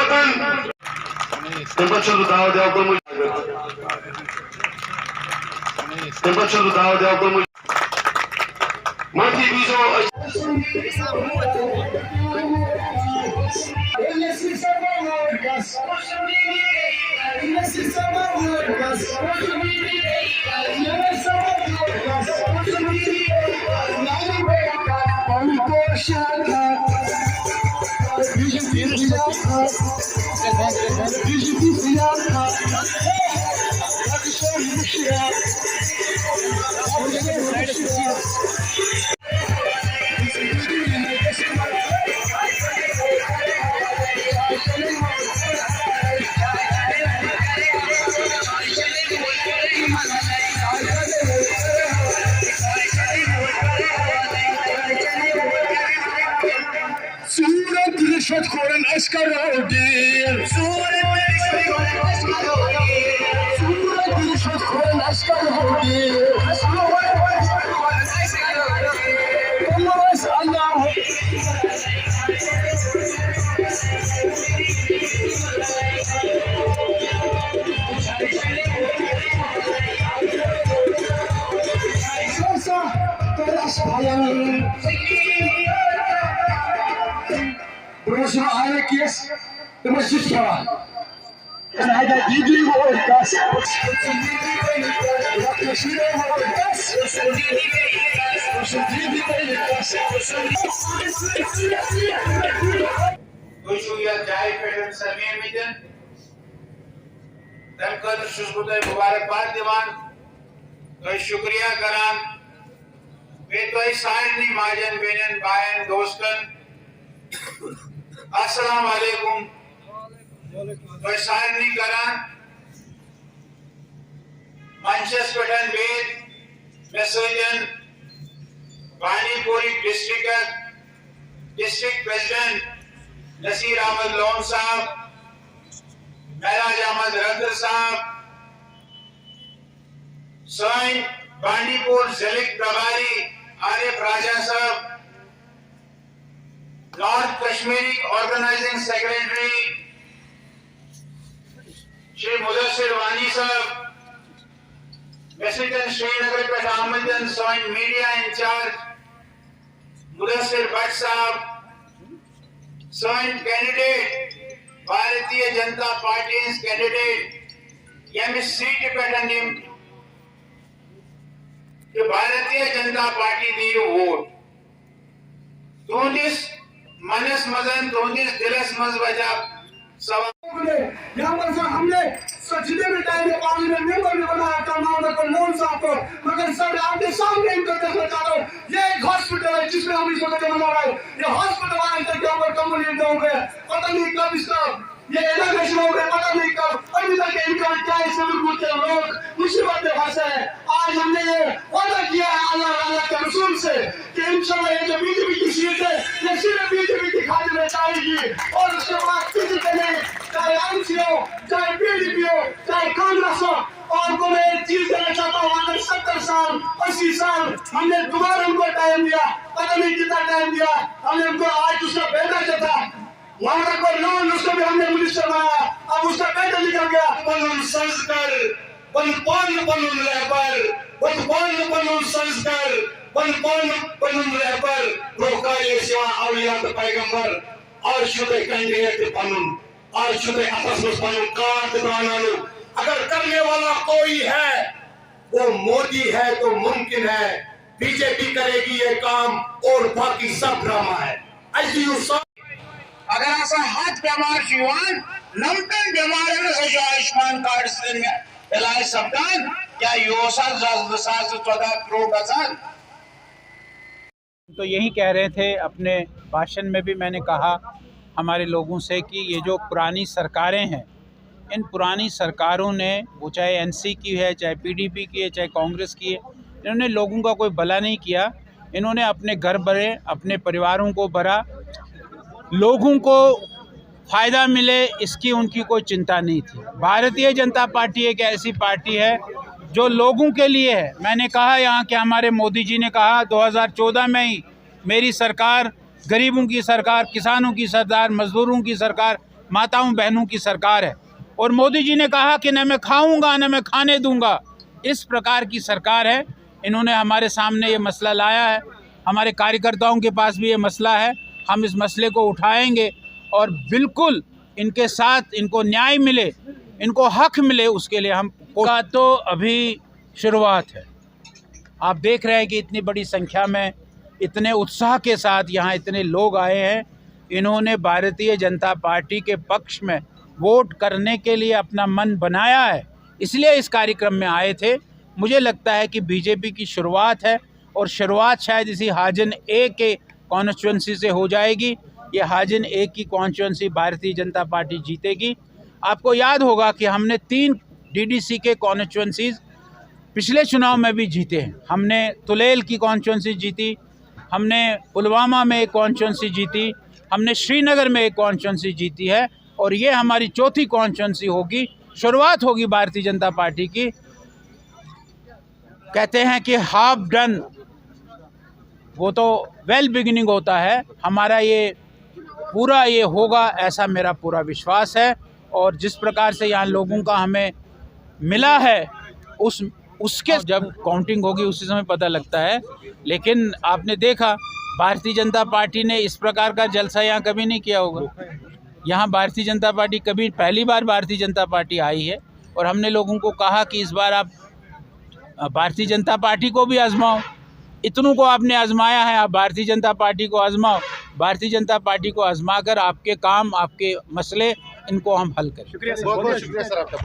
वतन tempat sudah tahu dia aku mau tempat sudah tahu dia aku mau mati bizo Şatkoran aşkar oldu. Şatkoran aşkar oldu. Allah. Burası aile kiyas, burası şişman. Hadi gidi olacağız. Koşuya cahil peygamber samimi miydin? Dem kadar şuzbuday mübarekbad divan, toy şükriya karan, ve toy sahibi majan benen bayan dostan. Assalamu alaikum. Toy sahibi karan, Manchester Bed, Messenger, Banipuri District President Nasir Ahmed Lon Sahab, Maharaj Ahmed Radar Sahab, Soin Bandipur Zalik Prabhari Arif Raja Sahab, North Kashmiri Organizing Secretary Shri Mudassir Wani Sahab, President Srinagar Pet Ahmedjan Soin Media in charge Mudassir Bhatt Sahab, Soin candidate Bharatiya Janata Party's candidate MSC Petandim कि Bharatiya Janata party दी vote तोंदिस मनस मजन तोंदिस दिलस मज वजह यहाँ पर sir हमने सचिने में time में पार्लियामेंट मेंबर ने बनाया था नाम लोन साहब को, मगर सर आपके सामने इनको देखना चाहता हूँ। ये एक हॉस्पिटल है जिसमें हम इस वक्त बना रहे हैं। ये हॉस्पिटल वाले के ऊपर कम्युनिटी होंगे, पता नहीं कब इसका ये इनोग्रेशन हो गया, पता नहीं कब। अभी तक इनका क्या इसमें के लोग मुसीबत में फंसे हैं। आज हमने ये वादा किया है अल्लाह के रसूल से कि इंशाल्लाह ये जो बीजेपी की सीट है ये सिर्फ बीजेपी की खातिर में जाएगी और उसके बाद किसी के नहीं, चाहे आईसी हो, चाहे पीडीपी हो, चाहे कांग्रेस हो। और को मैं एक चीज कहना चाहता हूँ, अगर 70 साल 80 साल हमने दोबारा उनको टाइम दिया, पता नहीं कितना टाइम दिया हमने उनको। आज उसका बेटा जो था वहां तक पर लोन उसको भी हमने मिनिस्टर बनाया, अब उसका बेटा निकल गया। बनून संस्कार बनून रहबर बनून संस्कार बनून रहबर रोकाये शिवा औलिया पैगंबर और शुद्ध कैंडिडेट बनून और शुद्ध आपस में बनून कार्ड बनाना। अगर करने वाला कोई है वो मोदी है तो मुमकिन है बीजेपी करेगी ये काम और बाकी सब ड्रामा है। अगर ऐसा हाथ बीमार शिवान नमतन बीमार है ना सो आयुष्मान कार्ड से इलाज सप्तान क्या योसा 2014 करोड़ का। तो यही कह रहे थे अपने भाषण में भी मैंने कहा हमारे लोगों से कि ये जो पुरानी सरकारें हैं इन पुरानी सरकारों ने वो चाहे एनसी की है, चाहे पीडीपी की है, चाहे कांग्रेस की है, इन्होंने लोगों का कोई भला नहीं किया। इन्होंने अपने घर भरे, अपने परिवारों को भरा, लोगों को फ़ायदा मिले इसकी उनकी कोई चिंता नहीं थी। भारतीय जनता पार्टी एक ऐसी पार्टी है जो लोगों के लिए है। मैंने कहा यहाँ के हमारे मोदी जी ने कहा 2014 में ही मेरी सरकार गरीबों की सरकार, किसानों की सरकार, मजदूरों की सरकार, माताओं बहनों की सरकार है। और मोदी जी ने कहा कि न मैं खाऊंगा न मैं खाने दूंगा, इस प्रकार की सरकार है। इन्होंने हमारे सामने ये मसला लाया है, हमारे कार्यकर्ताओं के पास भी ये मसला है। हम इस मसले को उठाएंगे और बिल्कुल इनके साथ इनको न्याय मिले, इनको हक मिले, उसके लिए हम का तो अभी शुरुआत है। आप देख रहे हैं कि इतनी बड़ी संख्या में, इतने उत्साह के साथ यहाँ इतने लोग आए हैं। इन्होंने भारतीय जनता पार्टी के पक्ष में वोट करने के लिए अपना मन बनाया है, इसलिए इस कार्यक्रम में आए थे। मुझे लगता है कि बीजेपी की शुरुआत है और शुरुआत शायद इसी हाजिन ए के कॉन्स्टिट्यूंसी से हो जाएगी। ये हाजिन ए की कॉन्स्टिट्यूंसी भारतीय जनता पार्टी जीतेगी। आपको याद होगा कि हमने 3 डीडीसी के कॉन्स्टिट्यूंसीज पिछले चुनाव में भी जीते हैं। हमने तुलेल की कॉन्स्टिट्यूंसी जीती, हमने पुलवामा में एक कॉन्स्टिट्यूंसी जीती, हमने श्रीनगर में एक कॉन्स्टिट्यूंसी जीती है और ये हमारी चौथी कॉन्स्टिट्यूंसी होगी। शुरुआत होगी भारतीय जनता पार्टी की। कहते हैं कि हाफ डन वो तो वेल बिगिनिंग होता है। हमारा ये पूरा ये होगा, ऐसा मेरा पूरा विश्वास है। और जिस प्रकार से यहाँ लोगों का हमें मिला है, उसके जब काउंटिंग होगी उसी समय पता लगता है। लेकिन आपने देखा भारतीय जनता पार्टी ने इस प्रकार का जलसा यहाँ कभी नहीं किया होगा। यहाँ भारतीय जनता पार्टी कभी, पहली बार भारतीय जनता पार्टी आई है और हमने लोगों को कहा कि इस बार आप भारतीय जनता पार्टी को भी आजमाओ। इतनों को आपने आजमाया है, आप भारतीय जनता पार्टी को आजमाओ। भारतीय जनता पार्टी को आजमा कर आपके काम, आपके मसले, इनको हम हल करें। बहुत बहुत शुक्रिया सर आपका।